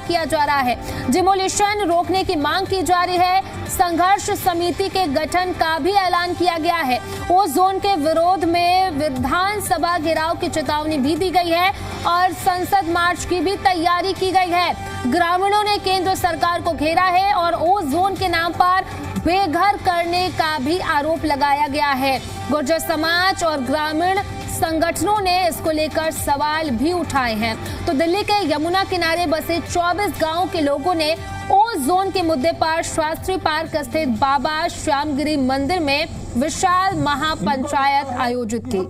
किया जा रहा है। डिमोलिशन रोकने की मांग की जा रही है। संघर्ष समिति के गठन का भी ऐलान किया गया है। ओजोन के विरोध में विधानसभा घेराव की चेतावनी भी दी गई है और संसद मार्च की भी तैयारी की गई है। ग्रामीणों ने केंद्र सरकार को घेरा है और ओजोन के नाम पर बेघर करने का भी आरोप लगाया गया है। गुर्जर समाज और ग्रामीण संगठनों ने इसको लेकर सवाल भी उठाए हैं। तो दिल्ली के यमुना किनारे बसे 24 गांवों के लोगों ने ओजोन के मुद्दे पर शास्त्री पार्क स्थित बाबा श्यामगिरी मंदिर में विशाल महापंचायत आयोजित की।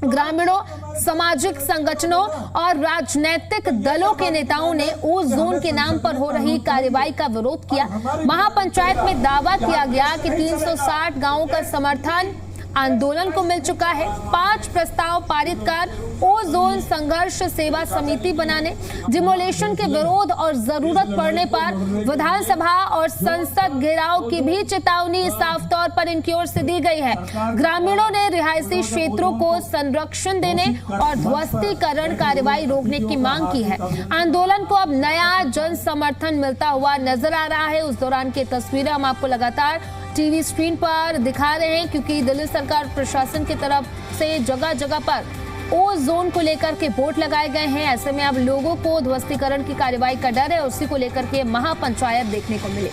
ग्रामीणों, सामाजिक संगठनों और राजनीतिक दलों के नेताओं ने ओजोन के नाम पर हो रही कार्रवाई का विरोध किया। महापंचायत में दावा किया गया कि 360 गांवों का समर्थन आंदोलन को मिल चुका है। 5 प्रस्ताव पारित कर ओजोन संघर्ष सेवा समिति बनाने, डिमोलिशन के विरोध और जरूरत पड़ने पर विधानसभा और संसद घेराव की भी चेतावनी साफ तौर पर इनकी ओर से दी गई है। ग्रामीणों ने रिहायशी क्षेत्रों को संरक्षण देने और ध्वस्तीकरण कार्रवाई रोकने की मांग की है। आंदोलन को अब नया जन समर्थन मिलता हुआ नजर आ रहा है। उस दौरान की तस्वीरें हम आपको लगातार टीवी स्क्रीन पर दिखा रहे हैं, क्योंकि दिल्ली सरकार प्रशासन की तरफ से जगह जगह पर ओजोन को लेकर के बोर्ड लगाए गए हैं। ऐसे में अब लोगों को ध्वस्तीकरण की कार्रवाई का डर है और उसी को लेकर के महापंचायत देखने को मिले।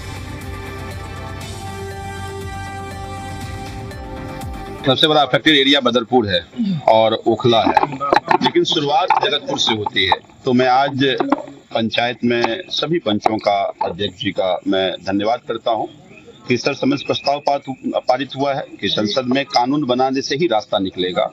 सबसे बड़ा अफेक्टेड एरिया बदरपुर है और ओखला है, लेकिन शुरुआत जगतपुर से होती है। तो मैं आज पंचायत में सभी पंचों का, अध्यक्ष जी का मैं धन्यवाद करता हूँ कि सर्वसम्मति प्रस्ताव पारित हुआ है कि संसद में कानून बनाने से ही रास्ता निकलेगा,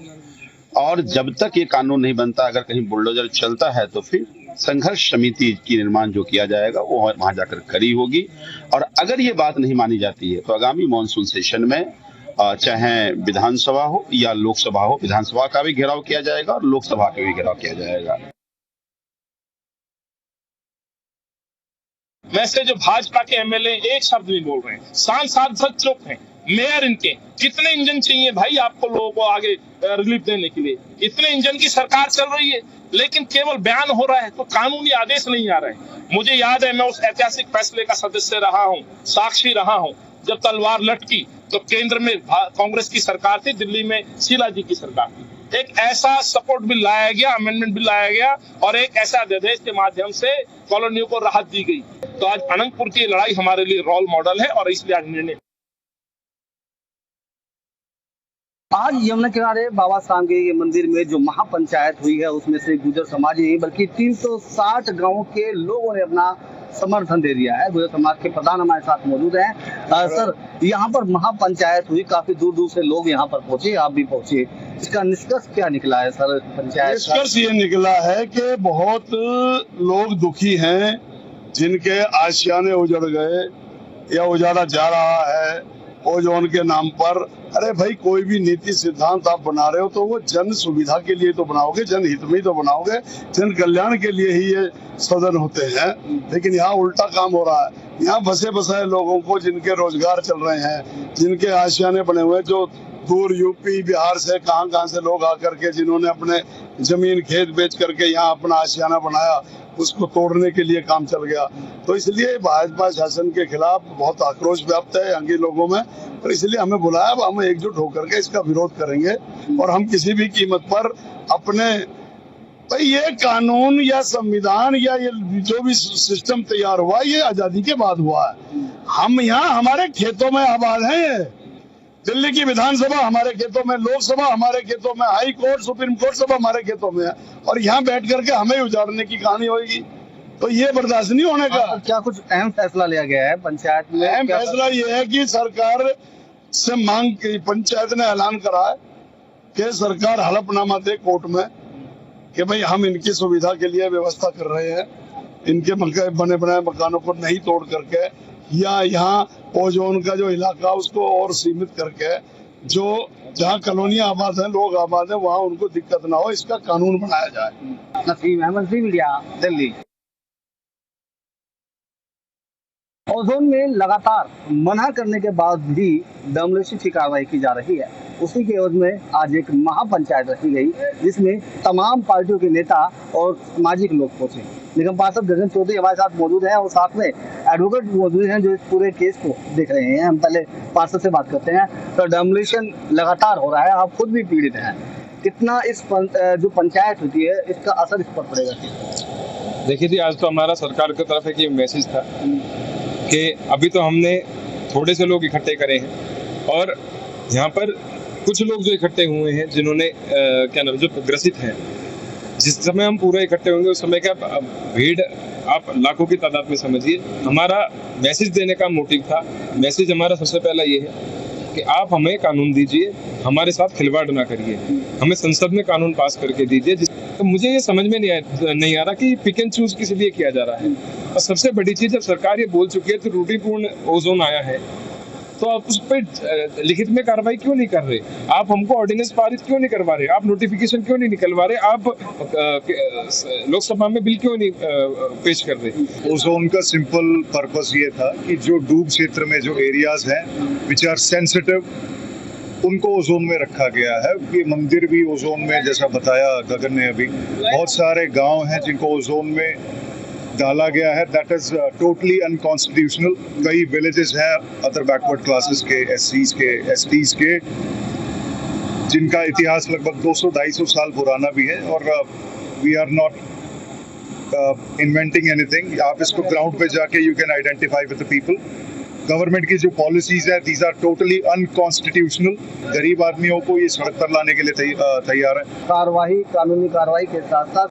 और जब तक ये कानून नहीं बनता, अगर कहीं बुलडोजर चलता है तो फिर संघर्ष समिति की निर्माण जो किया जाएगा वो वहां जाकर खड़ी होगी। और अगर ये बात नहीं मानी जाती है तो आगामी मॉनसून सेशन में चाहे विधानसभा हो या लोकसभा हो, विधानसभा का भी घेराव किया जाएगा और लोकसभा का भी घेराव किया जाएगा। वैसे जो भाजपा के एमएलए एक शब्द नहीं बोल रहे हैं, सांसद चुप हैं, मेयर इनके। कितने इंजन चाहिए भाई आपको लोगों को आगे रिलीफ देने के लिए? इतने इंजन की सरकार चल रही है, लेकिन केवल बयान हो रहा है, तो कानूनी आदेश नहीं आ रहे। मुझे याद है, मैं उस ऐतिहासिक फैसले का सदस्य रहा हूँ, साक्षी रहा हूँ, जब तलवार लटकी तो केंद्र में कांग्रेस की सरकार थी, दिल्ली में शीला जी की सरकार थी। एक ऐसा सपोर्ट बिल लाया गया, अमेंडमेंट बिल लाया गया और एक ऐसा अध्यादेश के माध्यम से कॉलोनियों को राहत दी गई। तो आज अनंतपुर की लड़ाई हमारे लिए रोल मॉडल है और इसलिए आज निर्णय। आज यमुना किनारे बाबा श्यामगिरी के मंदिर में जो महापंचायत हुई है, उसमें से गुर्जर समाज ही नहीं बल्कि 360 गांवों के लोगों ने अपना समर्थन दे दिया है। गुर्जर समाज के प्रधान हमारे साथ मौजूद हैं। सर, यहाँ पर महापंचायत हुई, काफी दूर दूर से लोग यहाँ पर पहुंचे, आप भी पहुंचे। इसका निष्कर्ष क्या निकला है सर? पंचायत निष्कर्ष ये निकला है कि बहुत लोग दुखी हैं, जिनके आशियाने उजड़ गए या उजाड़ा जा रहा है ओजोन के नाम पर। अरे भाई, कोई भी नीति सिद्धांत आप बना रहे हो तो वो जन सुविधा के लिए तो बनाओगे, जन हित में तो बनाओगे, जन कल्याण के लिए ही ये सदन होते हैं। लेकिन यहाँ उल्टा काम हो रहा है। यहाँ बसे बसाए लोगों को, जिनके रोजगार चल रहे हैं, जिनके आशियाने बने हुए, जो दूर यूपी बिहार से कहां से लोग आकर के, जिन्होंने अपने जमीन खेत बेच करके यहाँ अपना आशियाना बनाया, उसको तोड़ने के लिए काम चल गया। तो इसलिए भाजपा शासन के खिलाफ बहुत आक्रोश व्याप्त है यहाँ के लोगों में, और इसलिए हमें बुलाया। अब हम एकजुट होकर के इसका विरोध करेंगे और हम किसी भी कीमत पर अपने भाई ये कानून या संविधान या ये जो भी सिस्टम तैयार हुआ, ये आजादी के बाद हुआ है। हम यहाँ हमारे खेतों में आबाद हैं। दिल्ली की विधानसभा हमारे खेतों में, लोकसभा हमारे खेतों में, हाई कोर्ट, सुप्रीम कोर्ट सब हमारे खेतों में है, और यहाँ बैठ करके हमें उजाड़ने की कहानी होगी, तो ये बर्दाश्त नहीं होने का। क्या कुछ अहम फैसला लिया गया है पंचायत में? अहम फैसला ये है कि सरकार से मांग की, पंचायत ने ऐलान करा है कि सरकार हलफनामा दे कोर्ट में कि भाई हम इनकी सुविधा के लिए व्यवस्था कर रहे हैं, इनके बने बनाए मकानों को नहीं तोड़ करके, या यहाँ ओजोन का जो इलाका उसको और सीमित करके, जो जहाँ कॉलोनियां आबाद है, लोग आबाद है, वहाँ उनको दिक्कत ना हो, इसका कानून बनाया जाए। नसीम अहमद, मीडिया, दिल्ली। ओजोन में लगातार मना करने के बाद भी डेमोलिशन की कार्रवाई की जा रही है। उसी के एवज में आज एक महापंचायत रखी गई, जिसमें तमाम पार्टियों के नेता और सामाजिक लोग पहुंचे। निगम पार्षद गगन चौधरी हमारे साथ मौजूद हैं और साथ में एडवोकेट मौजूद हैं जो इस पूरे केस को देख रहे हैं। हम पहले पार्षद से बात करते हैं। तो डेमोलिशन लगातार हो रहा है, आप खुद भी पीड़ित हैं, कितना इस जो पंचायत होती है इसका असर इस पर पड़ेगा? देखिए जी, आज तो हमारा सरकार की तरफ एक ये मैसेज था कि अभी तो हमने थोड़े से लोग इकट्ठे करे हैं और यहाँ पर कुछ लोग जो इकट्ठे हुए हैं जिन्होंने क्या नाम जो ग्रसित हैं, जिस समय हम पूरे इकट्ठे होंगे उस समय का भीड़ आप लाखों की तादाद में समझिए। हमारा मैसेज देने का मोटिव था। मैसेज हमारा सबसे पहला ये है कि आप हमें कानून दीजिए, हमारे साथ खिलवाड़ ना करिए, हमें संसद में कानून पास करके दीजिए। तो मुझे ये समझ में नहीं आ रहा कि पिक एंड चूज किस लिए किया जा रहा है। और सबसे बड़ी चीज, जब सरकार ये बोल चुकी है तो त्रुटिपूर्ण ओजोन आया है, तो आप उस पर लिखित में कार्रवाई क्यों नहीं कर रहे? आप हमको ऑर्डिनेंस पारित क्यों नहीं करवा रहे? आप नोटिफिकेशन क्यों नहीं निकलवा रहे? आप लोकसभा में बिल क्यों नहीं पेश कर रहे? ओजोन का सिंपल पर्पस ये था कि जो डूब क्षेत्र में जो एरियाज हैं विच आर सेंसिटिव, उनको ओजोन में रखा गया है। ये मंदिर भी ओजोन में, जैसा बताया गगन ने अभी, बहुत सारे गांव हैं जिनको ओजोन में डाला गया है। That is totally unconstitutional. कई विलेजेस हैं अदर बैकवर्ड क्लासेस के, एससीज के, एसटीज के, जिनका इतिहास लगभग 200-250 साल पुराना भी है। और we are not inventing anything. आप इसको ग्राउंड पे जाके you can identify with the people. Government की जो पॉलिसीज है, दीज आर टोटली अनकॉन्स्टिट्यूशनल। गरीब आदमियों को ये सड़क पर लाने के लिए तैयार है। कानूनी कार्रवाई के साथ साथ